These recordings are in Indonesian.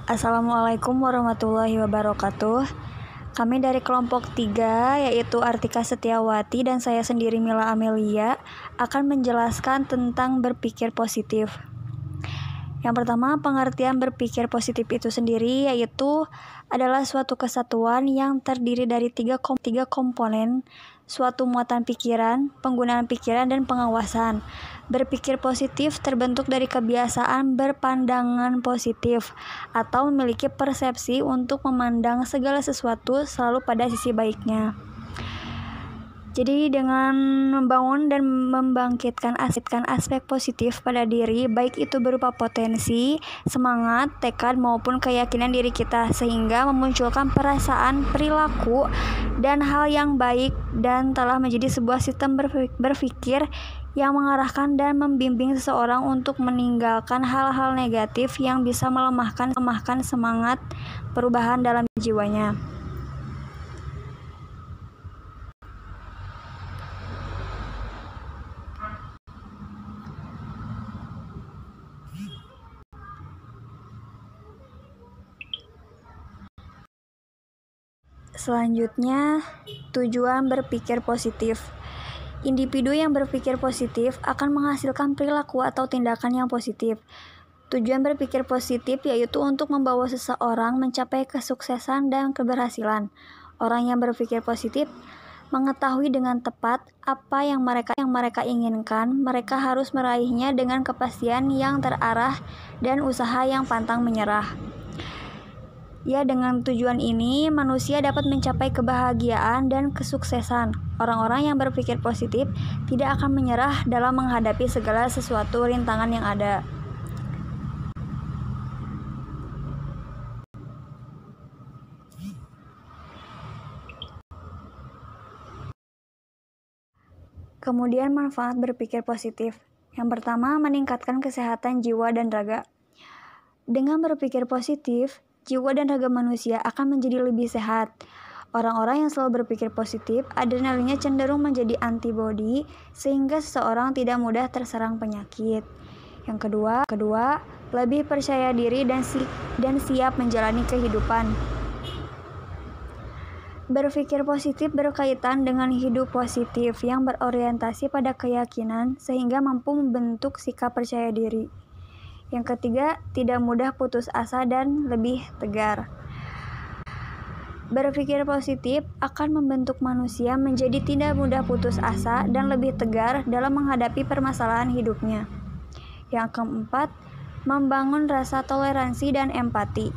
Assalamualaikum warahmatullahi wabarakatuh. Kami dari kelompok 3, yaitu Artika Setiawati dan saya sendiri Mila Amelia, akan menjelaskan tentang berpikir positif. Yang pertama, pengertian berpikir positif itu sendiri yaitu adalah suatu kesatuan yang terdiri dari tiga komponen, suatu muatan pikiran, penggunaan pikiran, dan pengawasan. Berpikir positif terbentuk dari kebiasaan berpandangan positif atau memiliki persepsi untuk memandang segala sesuatu selalu pada sisi baiknya. Jadi dengan membangun dan membangkitkan aspek positif pada diri, baik itu berupa potensi, semangat, tekad, maupun keyakinan diri kita, sehingga memunculkan perasaan, perilaku, dan hal yang baik dan telah menjadi sebuah sistem berpikir yang mengarahkan dan membimbing seseorang untuk meninggalkan hal-hal negatif yang bisa melemahkan semangat perubahan dalam jiwanya. Selanjutnya, tujuan berpikir positif. Individu yang berpikir positif akan menghasilkan perilaku atau tindakan yang positif. Tujuan berpikir positif yaitu untuk membawa seseorang mencapai kesuksesan dan keberhasilan. Orang yang berpikir positif mengetahui dengan tepat apa yang mereka inginkan. Mereka harus meraihnya dengan kepastian yang terarah dan usaha yang pantang menyerah. Ya, dengan tujuan ini, manusia dapat mencapai kebahagiaan dan kesuksesan. Orang-orang yang berpikir positif tidak akan menyerah dalam menghadapi segala sesuatu rintangan yang ada. Kemudian manfaat berpikir positif. Yang pertama, meningkatkan kesehatan jiwa dan raga. Dengan berpikir positif, jiwa dan raga manusia akan menjadi lebih sehat. Orang-orang yang selalu berpikir positif, adrenalinnya cenderung menjadi antibodi sehingga seseorang tidak mudah terserang penyakit. Yang kedua, lebih percaya diri dan siap menjalani kehidupan. Berpikir positif berkaitan dengan hidup positif yang berorientasi pada keyakinan sehingga mampu membentuk sikap percaya diri. Yang ketiga, tidak mudah putus asa dan lebih tegar. Berpikir positif akan membentuk manusia menjadi tidak mudah putus asa dan lebih tegar dalam menghadapi permasalahan hidupnya. Yang keempat, membangun rasa toleransi dan empati.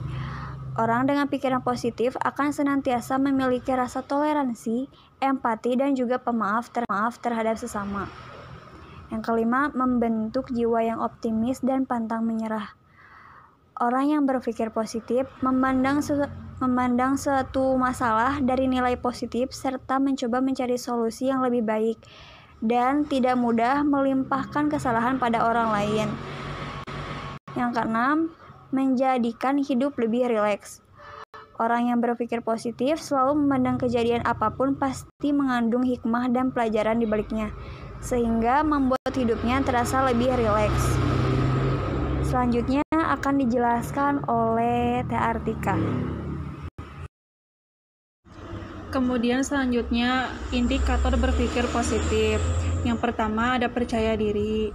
Orang dengan pikiran positif akan senantiasa memiliki rasa toleransi, empati, dan juga pemaaf terhadap sesama. Yang kelima, membentuk jiwa yang optimis dan pantang menyerah. Orang yang berpikir positif memandang suatu masalah dari nilai positif serta mencoba mencari solusi yang lebih baik dan tidak mudah melimpahkan kesalahan pada orang lain. Yang keenam, menjadikan hidup lebih rileks. Orang yang berpikir positif selalu memandang kejadian apapun pasti mengandung hikmah dan pelajaran di baliknya, sehingga membuat hidupnya terasa lebih rileks. Selanjutnya akan dijelaskan oleh Teh Artika. Kemudian selanjutnya indikator berpikir positif. Yang pertama ada percaya diri.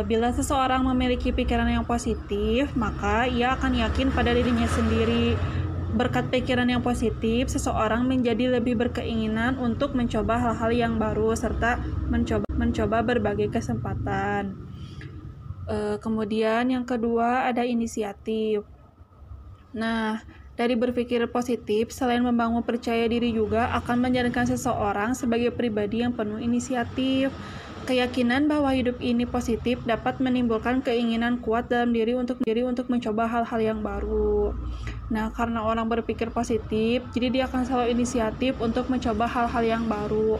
Bila seseorang memiliki pikiran yang positif, maka ia akan yakin pada dirinya sendiri. Berkat pikiran yang positif, seseorang menjadi lebih berkeinginan untuk mencoba hal-hal yang baru serta mencoba berbagai kesempatan. Kemudian yang kedua ada inisiatif. Nah, dari berpikir positif, selain membangun percaya diri juga akan menjadikan seseorang sebagai pribadi yang penuh inisiatif. Keyakinan bahwa hidup ini positif dapat menimbulkan keinginan kuat dalam diri untuk mencoba hal-hal yang baru. Nah, karena orang berpikir positif, jadi dia akan selalu inisiatif untuk mencoba hal-hal yang baru.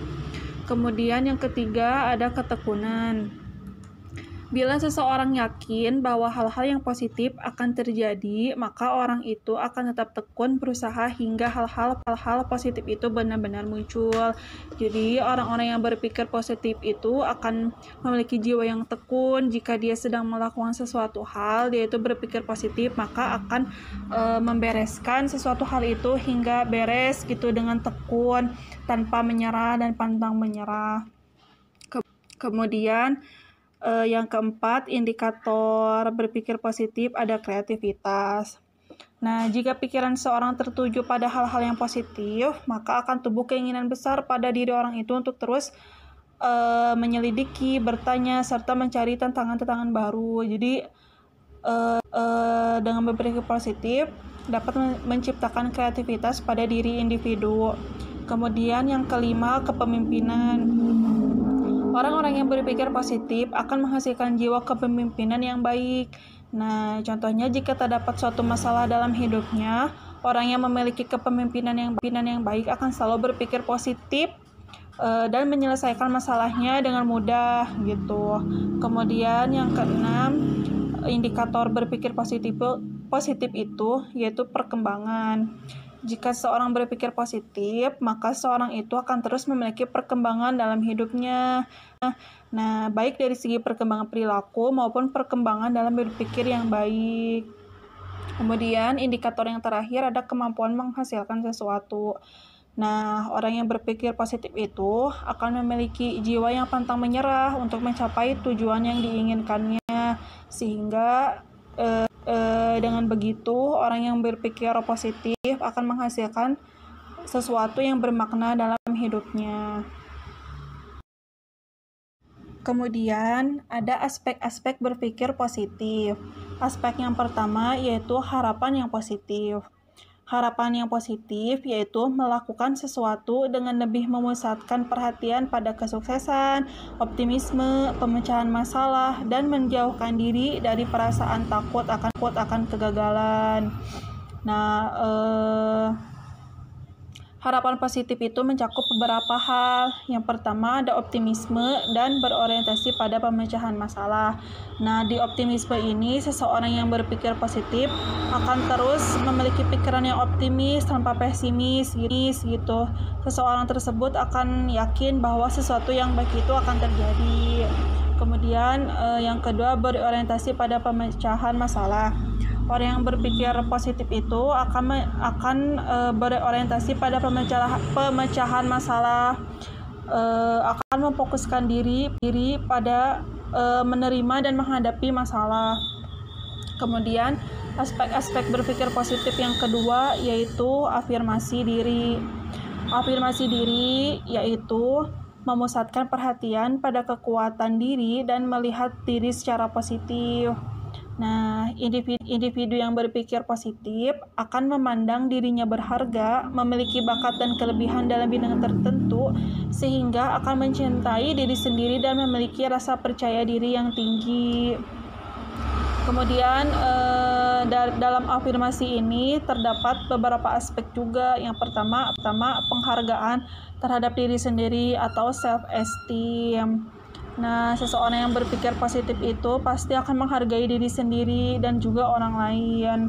Kemudian yang ketiga ada ketekunan. Bila seseorang yakin bahwa hal-hal yang positif akan terjadi, maka orang itu akan tetap tekun berusaha hingga hal-hal positif itu benar-benar muncul. Jadi, orang-orang yang berpikir positif itu akan memiliki jiwa yang tekun. Jika dia sedang melakukan sesuatu hal, dia itu berpikir positif, maka akan membereskan sesuatu hal itu hingga beres gitu dengan tekun, tanpa menyerah dan pantang menyerah. Kemudian, yang keempat, indikator berpikir positif ada kreativitas. Nah, jika pikiran seorang tertuju pada hal-hal yang positif, maka akan tumbuh keinginan besar pada diri orang itu untuk terus menyelidiki, bertanya, serta mencari tantangan-tantangan baru. Jadi, dengan berpikir positif, dapat menciptakan kreativitas pada diri individu. Kemudian yang kelima, kepemimpinan. Orang-orang yang berpikir positif akan menghasilkan jiwa kepemimpinan yang baik. Nah, contohnya jika terdapat suatu masalah dalam hidupnya, orang yang memiliki kepemimpinan yang baik akan selalu berpikir positif dan menyelesaikan masalahnya dengan mudah gitu. Kemudian yang keenam, indikator berpikir positif itu yaitu perkembangan. Jika seorang berpikir positif, maka seorang itu akan terus memiliki perkembangan dalam hidupnya. Nah, baik dari segi perkembangan perilaku maupun perkembangan dalam berpikir yang baik. Kemudian, indikator yang terakhir ada kemampuan menghasilkan sesuatu. Nah, orang yang berpikir positif itu akan memiliki jiwa yang pantang menyerah untuk mencapai tujuan yang diinginkannya. Sehingga dengan begitu, orang yang berpikir positif akan menghasilkan sesuatu yang bermakna dalam hidupnya. Kemudian, ada aspek-aspek berpikir positif. Aspek yang pertama yaitu harapan yang positif. Harapan yang positif yaitu melakukan sesuatu dengan lebih memusatkan perhatian pada kesuksesan, optimisme, pemecahan masalah, dan menjauhkan diri dari perasaan takut akan kegagalan. Nah, harapan positif itu mencakup beberapa hal. Yang pertama ada optimisme dan berorientasi pada pemecahan masalah. Nah, di optimisme ini seseorang yang berpikir positif akan terus memiliki pikiran yang optimis tanpa pesimis gitu. Seseorang tersebut akan yakin bahwa sesuatu yang baik itu akan terjadi. Kemudian yang kedua berorientasi pada pemecahan masalah. Orang yang berpikir positif itu akan berorientasi pada pemecahan masalah, akan memfokuskan diri pada menerima dan menghadapi masalah. Kemudian aspek-aspek berpikir positif yang kedua yaitu afirmasi diri. Afirmasi diri yaitu memusatkan perhatian pada kekuatan diri dan melihat diri secara positif. Nah, individu yang berpikir positif akan memandang dirinya berharga, memiliki bakat dan kelebihan dalam bidang tertentu, sehingga akan mencintai diri sendiri dan memiliki rasa percaya diri yang tinggi. Kemudian dalam afirmasi ini terdapat beberapa aspek juga. Yang pertama penghargaan terhadap diri sendiri atau self-esteem. Nah, seseorang yang berpikir positif itu pasti akan menghargai diri sendiri dan juga orang lain.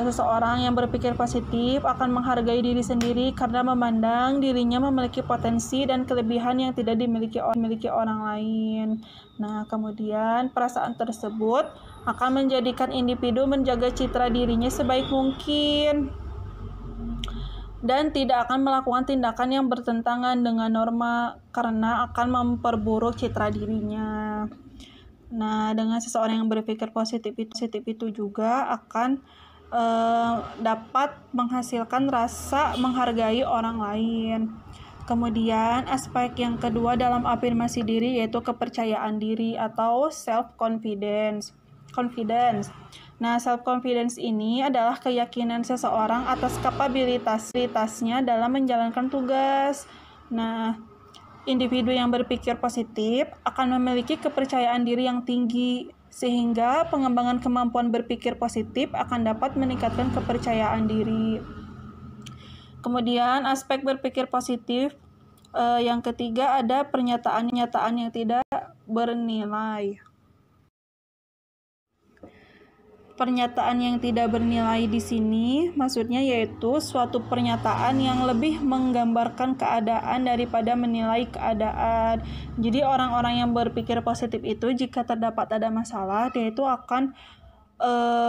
Seseorang yang berpikir positif akan menghargai diri sendiri karena memandang dirinya memiliki potensi dan kelebihan yang tidak dimiliki orang lain. Nah, kemudian perasaan tersebut akan menjadikan individu menjaga citra dirinya sebaik mungkin dan tidak akan melakukan tindakan yang bertentangan dengan norma karena akan memperburuk citra dirinya. Nah, dengan seseorang yang berpikir positif itu juga akan dapat menghasilkan rasa menghargai orang lain. Kemudian aspek yang kedua dalam afirmasi diri yaitu kepercayaan diri atau self-confidence. Nah, self-confidence ini adalah keyakinan seseorang atas kapabilitasnya dalam menjalankan tugas. Nah, individu yang berpikir positif akan memiliki kepercayaan diri yang tinggi, sehingga pengembangan kemampuan berpikir positif akan dapat meningkatkan kepercayaan diri. Kemudian, aspek berpikir positif yang ketiga ada pernyataan yang tidak bernilai. Pernyataan yang tidak bernilai di sini maksudnya yaitu suatu pernyataan yang lebih menggambarkan keadaan daripada menilai keadaan. Jadi orang-orang yang berpikir positif itu jika terdapat ada masalah, dia itu akan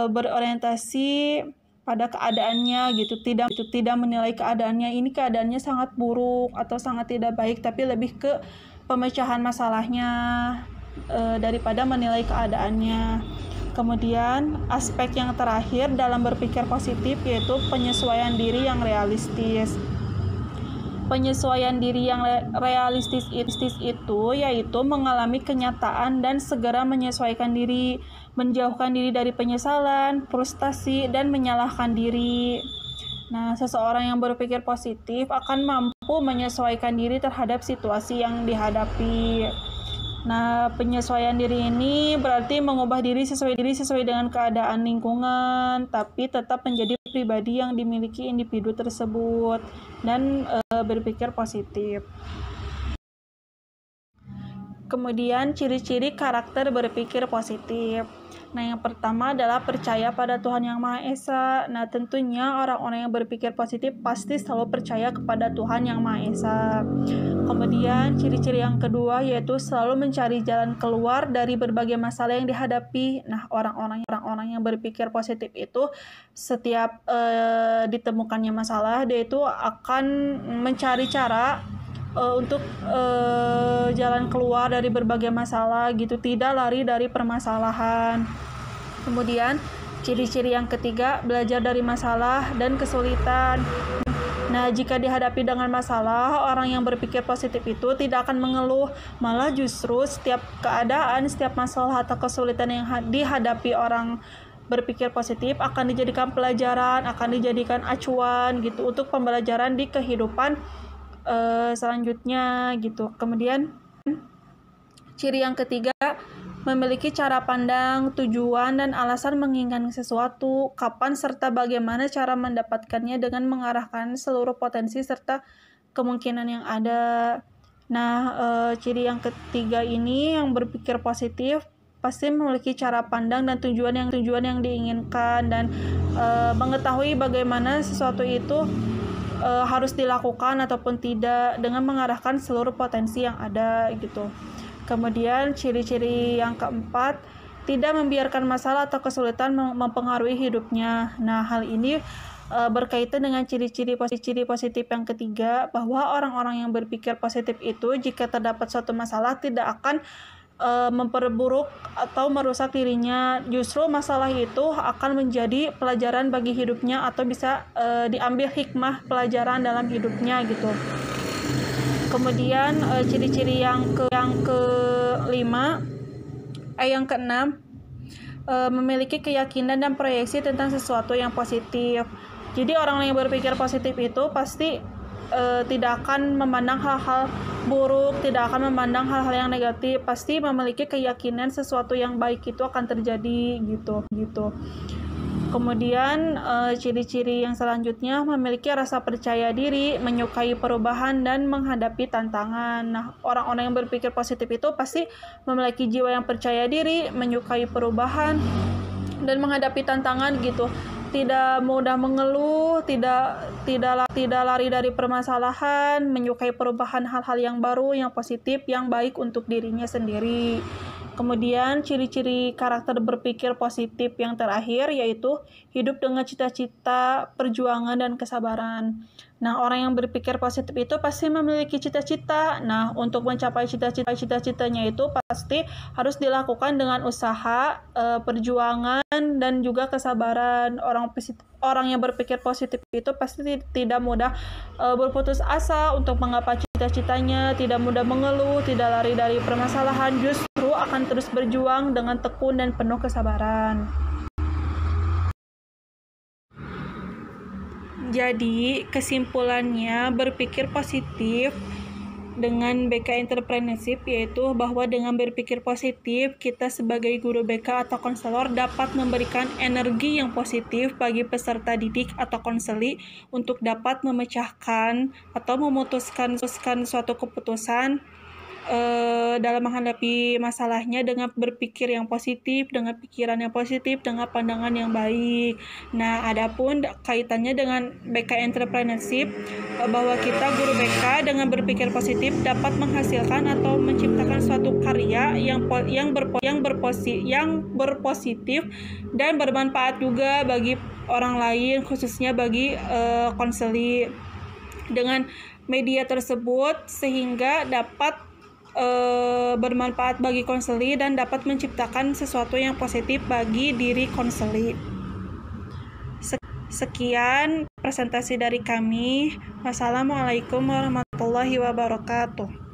berorientasi pada keadaannya gitu, tidak menilai keadaannya ini keadaannya sangat buruk atau sangat tidak baik, tapi lebih ke pemecahan masalahnya daripada menilai keadaannya. Kemudian aspek yang terakhir dalam berpikir positif yaitu penyesuaian diri yang realistis. Penyesuaian diri yang realistis itu yaitu mengalami kenyataan dan segera menyesuaikan diri, menjauhkan diri dari penyesalan, frustasi, dan menyalahkan diri. Nah, seseorang yang berpikir positif akan mampu menyesuaikan diri terhadap situasi yang dihadapi. Nah, penyesuaian diri ini berarti mengubah diri sesuai dengan keadaan lingkungan, tapi tetap menjadi pribadi yang dimiliki individu tersebut dan berpikir positif. Kemudian ciri-ciri karakter berpikir positif. Nah, yang pertama adalah percaya pada Tuhan Yang Maha Esa. Nah, tentunya orang-orang yang berpikir positif pasti selalu percaya kepada Tuhan Yang Maha Esa. Kemudian ciri-ciri yang kedua yaitu selalu mencari jalan keluar dari berbagai masalah yang dihadapi. Nah, orang-orang yang berpikir positif itu setiap ditemukannya masalah, dia itu akan mencari cara untuk jalan keluar dari berbagai masalah gitu, tidak lari dari permasalahan. Kemudian ciri-ciri yang ketiga, belajar dari masalah dan kesulitan. Nah, jika dihadapi dengan masalah, orang yang berpikir positif itu tidak akan mengeluh, malah justru setiap keadaan, setiap masalah atau kesulitan yang dihadapi orang berpikir positif akan dijadikan pelajaran, akan dijadikan acuan gitu untuk pembelajaran di kehidupan selanjutnya gitu. Kemudian ciri yang ketiga, memiliki cara pandang, tujuan, dan alasan menginginkan sesuatu, kapan serta bagaimana cara mendapatkannya dengan mengarahkan seluruh potensi serta kemungkinan yang ada. Nah, ciri yang ketiga ini yang berpikir positif pasti memiliki cara pandang dan tujuan yang diinginkan dan mengetahui bagaimana sesuatu itu harus dilakukan ataupun tidak dengan mengarahkan seluruh potensi yang ada gitu. Kemudian ciri-ciri yang keempat, tidak membiarkan masalah atau kesulitan mempengaruhi hidupnya. Nah, hal ini berkaitan dengan ciri-ciri positif yang ketiga, bahwa orang-orang yang berpikir positif itu jika terdapat suatu masalah tidak akan memperburuk atau merusak dirinya. Justru masalah itu akan menjadi pelajaran bagi hidupnya atau bisa diambil hikmah pelajaran dalam hidupnya gitu. Kemudian ciri-ciri yang keenam, memiliki keyakinan dan proyeksi tentang sesuatu yang positif. Jadi orang yang berpikir positif itu pasti tidak akan memandang hal-hal buruk, tidak akan memandang hal-hal yang negatif, pasti memiliki keyakinan sesuatu yang baik itu akan terjadi gitu. Kemudian ciri-ciri yang selanjutnya, memiliki rasa percaya diri, menyukai perubahan dan menghadapi tantangan. Nah, orang-orang yang berpikir positif itu pasti memiliki jiwa yang percaya diri, menyukai perubahan dan menghadapi tantangan gitu. Tidak mudah mengeluh, tidak lari dari permasalahan, menyukai perubahan, hal-hal yang baru, yang positif, yang baik untuk dirinya sendiri. Kemudian ciri-ciri karakter berpikir positif yang terakhir yaitu hidup dengan cita-cita, perjuangan, dan kesabaran. Nah, orang yang berpikir positif itu pasti memiliki cita-cita. Nah, untuk mencapai cita-citanya itu pasti harus dilakukan dengan usaha, perjuangan, dan juga kesabaran. Orang yang berpikir positif itu pasti tidak mudah berputus asa untuk menggapai cita-citanya, tidak mudah mengeluh, tidak lari dari permasalahan, justru akan terus berjuang dengan tekun dan penuh kesabaran. Jadi, kesimpulannya berpikir positif dengan BK Entrepreneurship yaitu bahwa dengan berpikir positif, kita sebagai guru BK atau konselor dapat memberikan energi yang positif bagi peserta didik atau konseli untuk dapat memecahkan atau memutuskan suatu keputusan dalam menghadapi masalahnya dengan berpikir yang positif, dengan pikiran yang positif, dengan pandangan yang baik. Nah, adapun kaitannya dengan BK Entrepreneurship, bahwa kita guru BK dengan berpikir positif dapat menghasilkan atau menciptakan suatu karya yang berpositif dan bermanfaat juga bagi orang lain, khususnya bagi konseli dengan media tersebut, sehingga dapat bermanfaat bagi konseli dan dapat menciptakan sesuatu yang positif bagi diri konseli. Sekian presentasi dari kami. Wassalamualaikum warahmatullahi wabarakatuh.